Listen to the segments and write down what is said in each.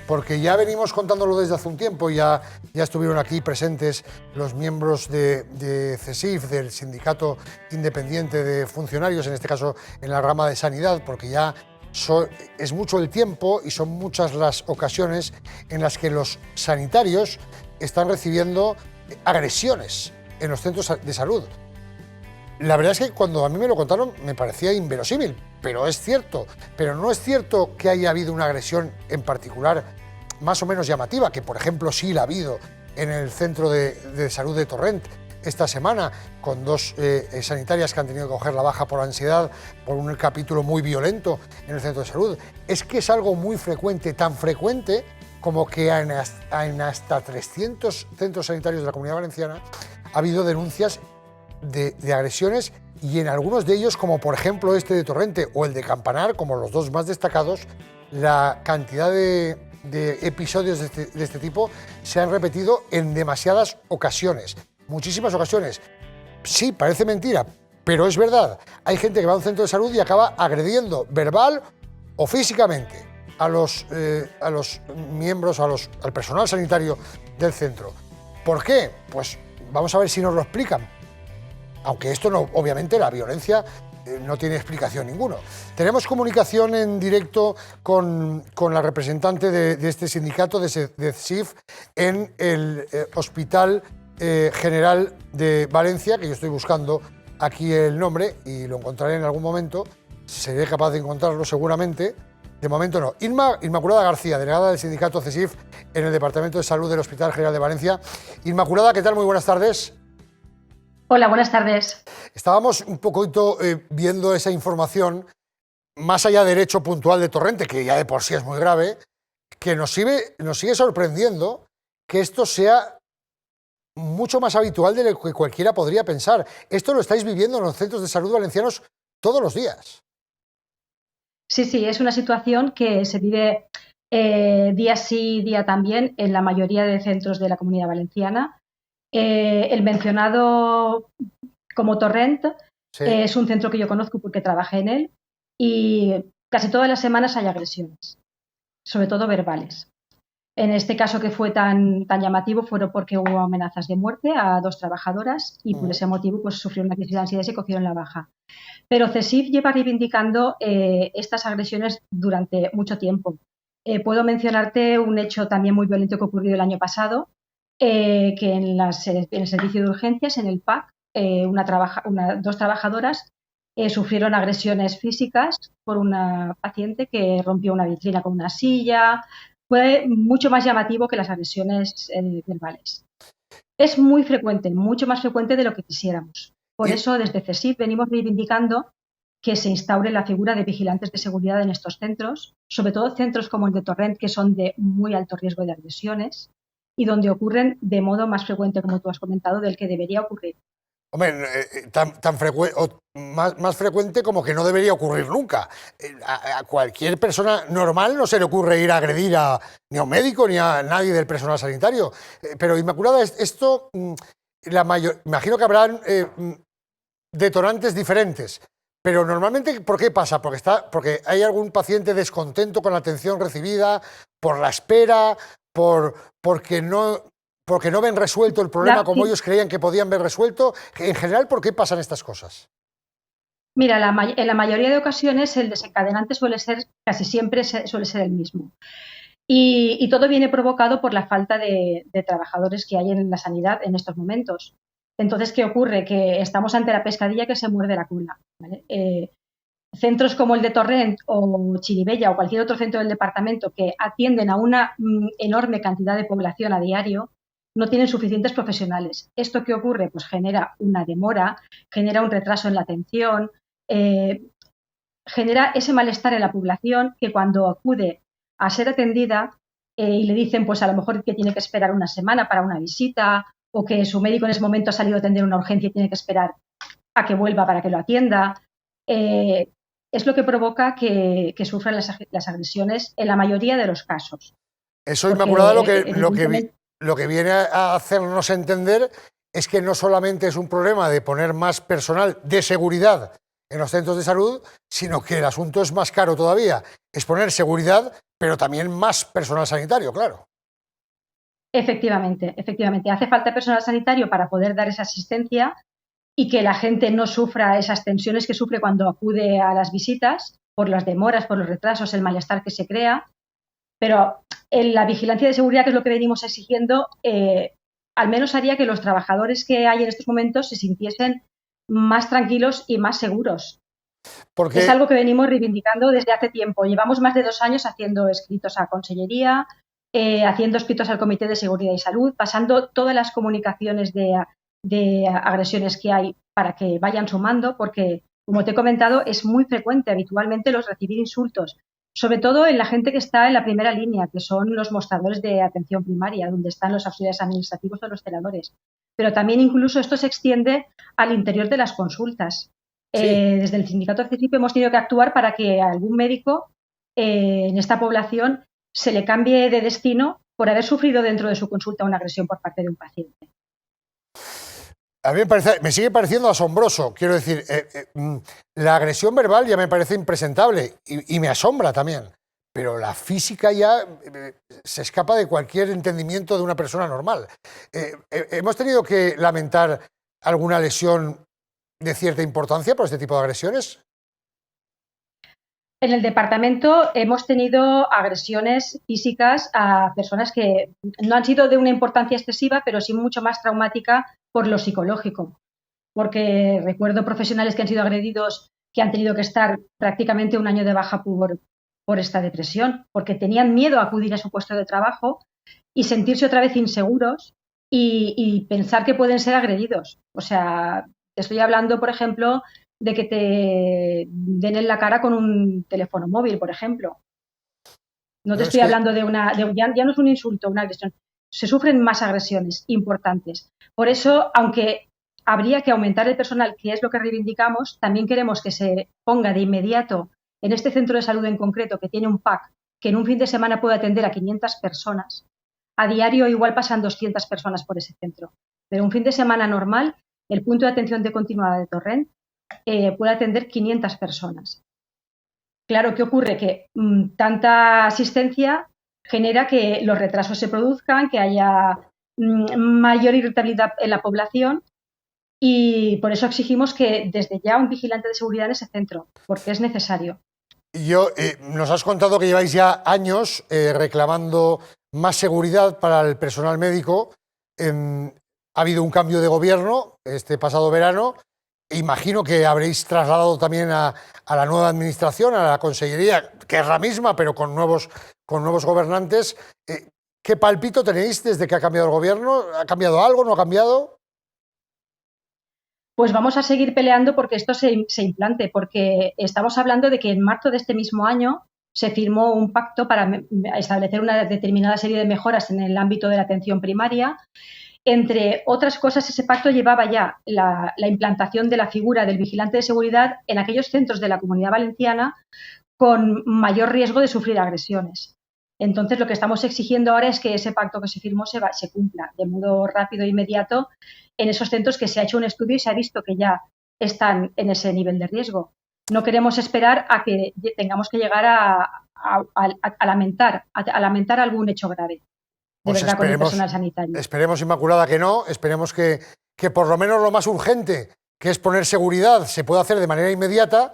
porque ya venimos contándolo desde hace un tiempo, ya estuvieron aquí presentes los miembros de CESIF, del Sindicato Independiente de Funcionarios, en este caso en la rama de sanidad, porque ya es mucho el tiempo y son muchas las ocasiones en las que los sanitarios están recibiendo agresiones en los centros de salud. La verdad es que cuando a mí me lo contaron me parecía inverosímil, pero es cierto. Pero no es cierto que haya habido una agresión en particular más o menos llamativa, que por ejemplo sí la ha habido en el centro de salud de Torrent esta semana, con dos sanitarias que han tenido que coger la baja por ansiedad por un capítulo muy violento en el centro de salud. Es que es algo muy frecuente, tan frecuente como que en hasta 300 centros sanitarios de la Comunidad Valenciana ha habido denuncias de agresiones, y en algunos de ellos, como por ejemplo este de Torrente o el de Campanar, como los dos más destacados, la cantidad de episodios de este tipo se han repetido en demasiadas ocasiones, muchísimas ocasiones. Sí, parece mentira, pero es verdad. Hay gente que va a un centro de salud y acaba agrediendo verbal o físicamente a los miembros, al personal sanitario del centro. ¿Por qué? Pues vamos a ver si nos lo explican. Aunque esto no, obviamente la violencia no tiene explicación ninguna. Tenemos comunicación en directo con la representante de este sindicato, de CESIF, en el Hospital General de Valencia, que yo estoy buscando aquí el nombre y lo encontraré en algún momento, seré capaz de encontrarlo seguramente. De momento no. Inmaculada García, delegada del sindicato CESIF en el Departamento de Salud del Hospital General de Valencia. Inmaculada, ¿qué tal? Muy buenas tardes. Hola, buenas tardes. Estábamos un poquito viendo esa información, más allá del hecho puntual de Torrente, que ya de por sí es muy grave, que nos sigue sorprendiendo que esto sea mucho más habitual de lo que cualquiera podría pensar. Esto lo estáis viviendo en los centros de salud valencianos todos los días. Sí, es una situación que se vive día sí, día también en la mayoría de centros de la Comunidad Valenciana. El mencionado como Torrent Sí. Es un centro que yo conozco porque trabajé en él, y casi todas las semanas hay agresiones, sobre todo verbales. En este caso, que fue tan llamativo, fueron porque hubo amenazas de muerte a 2 trabajadoras y por ese motivo pues sufrieron una crisis de ansiedad y se cogieron la baja. Pero CESIF lleva reivindicando estas agresiones durante mucho tiempo. Puedo mencionarte un hecho también muy violento que ocurrió el año pasado, que en el servicio de urgencias, en el PAC, 2 trabajadoras sufrieron agresiones físicas por una paciente que rompió una vitrina con una silla. Fue mucho más llamativo que las agresiones verbales. Es muy frecuente, mucho más frecuente de lo que quisiéramos. Por eso, desde CESIF venimos reivindicando que se instaure la figura de vigilantes de seguridad en estos centros, sobre todo centros como el de Torrent, que son de muy alto riesgo de agresiones y donde ocurren de modo más frecuente, como tú has comentado, del que debería ocurrir. Hombre, tan frecuente, más frecuente como que no debería ocurrir nunca. A cualquier persona normal no se le ocurre ir a agredir ni a un médico ni a nadie del personal sanitario. Pero Inmaculada, esto, imagino que habrán detonantes diferentes. Pero normalmente, ¿por qué pasa? Porque hay algún paciente descontento con la atención recibida, por la espera, porque no ven resuelto el problema como ellos creían que podían ver resuelto. En general, ¿por qué pasan estas cosas? Mira, en la mayoría de ocasiones el desencadenante casi siempre suele ser el mismo. Y todo viene provocado por la falta de trabajadores que hay en la sanidad en estos momentos. Entonces, ¿qué ocurre? Que estamos ante la pescadilla que se muerde la cola, ¿vale? Centros como el de Torrent o Chirivella o cualquier otro centro del departamento que atienden a una enorme cantidad de población a diario no tienen suficientes profesionales. ¿Esto qué ocurre? Pues genera una demora, genera un retraso en la atención, genera ese malestar en la población que cuando acude a ser atendida y le dicen pues a lo mejor que tiene que esperar una semana para una visita, o que su médico en ese momento ha salido a atender una urgencia y tiene que esperar a que vuelva para que lo atienda, es lo que provoca que sufran las agresiones en la mayoría de los casos. Eso, Inmaculada, lo que viene a hacernos entender es que no solamente es un problema de poner más personal de seguridad en los centros de salud, sino que el asunto es más caro todavía. Es poner seguridad, pero también más personal sanitario, claro. Efectivamente, efectivamente. Hace falta personal sanitario para poder dar esa asistencia y que la gente no sufra esas tensiones que sufre cuando acude a las visitas, por las demoras, por los retrasos, el malestar que se crea. Pero en la vigilancia de seguridad, que es lo que venimos exigiendo, al menos haría que los trabajadores que hay en estos momentos se sintiesen más tranquilos y más seguros. Porque es algo que venimos reivindicando desde hace tiempo. Llevamos más de 2 años haciendo escritos a Consellería, haciendo escritos al Comité de Seguridad y Salud, pasando todas las comunicaciones de agresiones que hay para que vayan sumando, porque, como te he comentado, es muy frecuente habitualmente los recibir insultos, sobre todo en la gente que está en la primera línea, que son los mostradores de atención primaria, donde están los auxiliares administrativos o los celadores. Pero también incluso esto se extiende al interior de las consultas. Sí. Desde el sindicato CECIP hemos tenido que actuar para que a algún médico en esta población se le cambie de destino por haber sufrido dentro de su consulta una agresión por parte de un paciente. A mí me sigue pareciendo asombroso. Quiero decir, la agresión verbal ya me parece impresentable y me asombra también. Pero la física ya se escapa de cualquier entendimiento de una persona normal. ¿Hemos tenido que lamentar alguna lesión de cierta importancia por este tipo de agresiones? En el departamento hemos tenido agresiones físicas a personas que no han sido de una importancia excesiva, pero sí mucho más traumática por lo psicológico. Porque recuerdo profesionales que han sido agredidos que han tenido que estar prácticamente 1 año de baja por esta depresión, porque tenían miedo a acudir a su puesto de trabajo y sentirse otra vez inseguros y pensar que pueden ser agredidos. O sea, te estoy hablando, por ejemplo, de que te den en la cara con un teléfono móvil, por ejemplo. No te estoy hablando ya no es un insulto, una agresión. Se sufren más agresiones importantes. Por eso, aunque habría que aumentar el personal, que es lo que reivindicamos, también queremos que se ponga de inmediato en este centro de salud en concreto, que tiene un PAC, que en un fin de semana puede atender a 500 personas. A diario igual pasan 200 personas por ese centro. Pero un fin de semana normal, el punto de atención de continuada de Torrent puede atender 500 personas. Claro, ¿qué ocurre? Que tanta asistencia genera que los retrasos se produzcan, que haya mayor irritabilidad en la población y por eso exigimos que desde ya un vigilante de seguridad en ese centro, porque es necesario. Nos has contado que lleváis ya años reclamando más seguridad para el personal médico. Ha habido un cambio de gobierno este pasado verano. Imagino que habréis trasladado también a la nueva administración, a la Consellería, que es la misma, pero con nuevos gobernantes. ¿Qué palpito tenéis desde que ha cambiado el gobierno? ¿Ha cambiado algo? ¿No ha cambiado? Pues vamos a seguir peleando porque esto se implante, porque estamos hablando de que en marzo de este mismo año se firmó un pacto para establecer una determinada serie de mejoras en el ámbito de la atención primaria. Entre otras cosas, ese pacto llevaba ya la implantación de la figura del vigilante de seguridad en aquellos centros de la Comunidad Valenciana con mayor riesgo de sufrir agresiones. Entonces, lo que estamos exigiendo ahora es que ese pacto que se firmó se cumpla de modo rápido e inmediato en esos centros que se ha hecho un estudio y se ha visto que ya están en ese nivel de riesgo. No queremos esperar a que tengamos que llegar a lamentar algún hecho grave. Pues verdad, con el personal sanitario. Esperemos, Inmaculada, que no. Esperemos que por lo menos lo más urgente, que es poner seguridad, se pueda hacer de manera inmediata,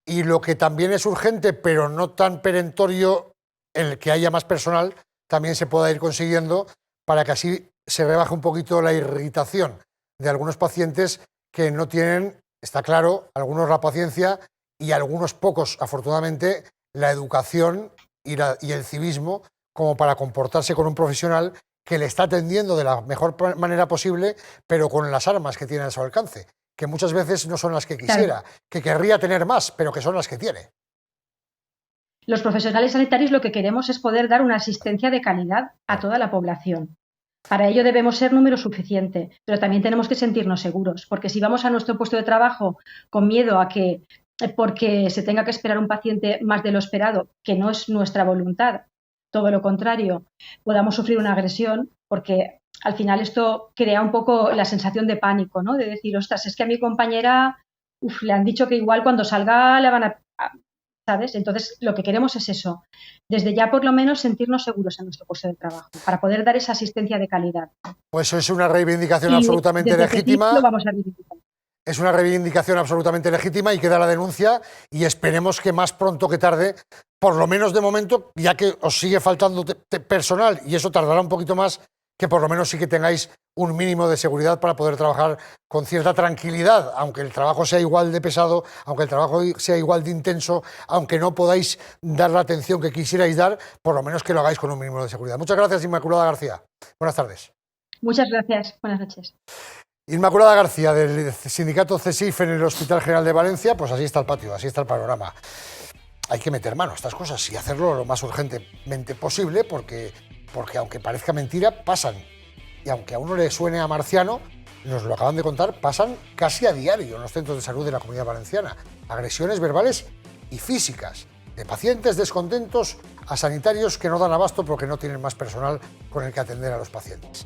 y lo que también es urgente, pero no tan perentorio, el que haya más personal, también se pueda ir consiguiendo para que así se rebaje un poquito la irritación de algunos pacientes que no tienen, está claro, algunos la paciencia y algunos pocos, afortunadamente, la educación y el civismo como para comportarse con un profesional que le está atendiendo de la mejor manera posible, pero con las armas que tiene a su alcance, que muchas veces no son las que quisiera, claro, que querría tener más, pero que son las que tiene. Los profesionales sanitarios lo que queremos es poder dar una asistencia de calidad a toda la población. Para ello debemos ser número suficiente, pero también tenemos que sentirnos seguros, porque si vamos a nuestro puesto de trabajo con miedo a que, porque se tenga que esperar un paciente más de lo esperado, que no es nuestra voluntad, todo lo contrario, podamos sufrir una agresión, porque al final esto crea un poco la sensación de pánico, ¿no? De decir, ostras, es que a mi compañera le han dicho que igual cuando salga le van ¿sabes? Entonces, lo que queremos es eso, desde ya por lo menos sentirnos seguros en nuestro puesto de trabajo, para poder dar esa asistencia de calidad. Pues es una reivindicación Y absolutamente desde legítima. lo vamos a reivindicar. Es una reivindicación absolutamente legítima y queda la denuncia y esperemos que más pronto que tarde, por lo menos de momento, ya que os sigue faltando personal y eso tardará un poquito más, que por lo menos sí que tengáis un mínimo de seguridad para poder trabajar con cierta tranquilidad, aunque el trabajo sea igual de pesado, aunque el trabajo sea igual de intenso, aunque no podáis dar la atención que quisierais dar, por lo menos que lo hagáis con un mínimo de seguridad. Muchas gracias, Inmaculada García. Buenas tardes. Muchas gracias. Buenas noches. Inmaculada García, del sindicato CESIF en el Hospital General de Valencia, pues así está el patio, así está el panorama. Hay que meter mano a estas cosas y hacerlo lo más urgentemente posible porque aunque parezca mentira, pasan. Y aunque a uno le suene a marciano, nos lo acaban de contar, pasan casi a diario en los centros de salud de la Comunidad Valenciana. Agresiones verbales y físicas de pacientes descontentos a sanitarios que no dan abasto porque no tienen más personal con el que atender a los pacientes.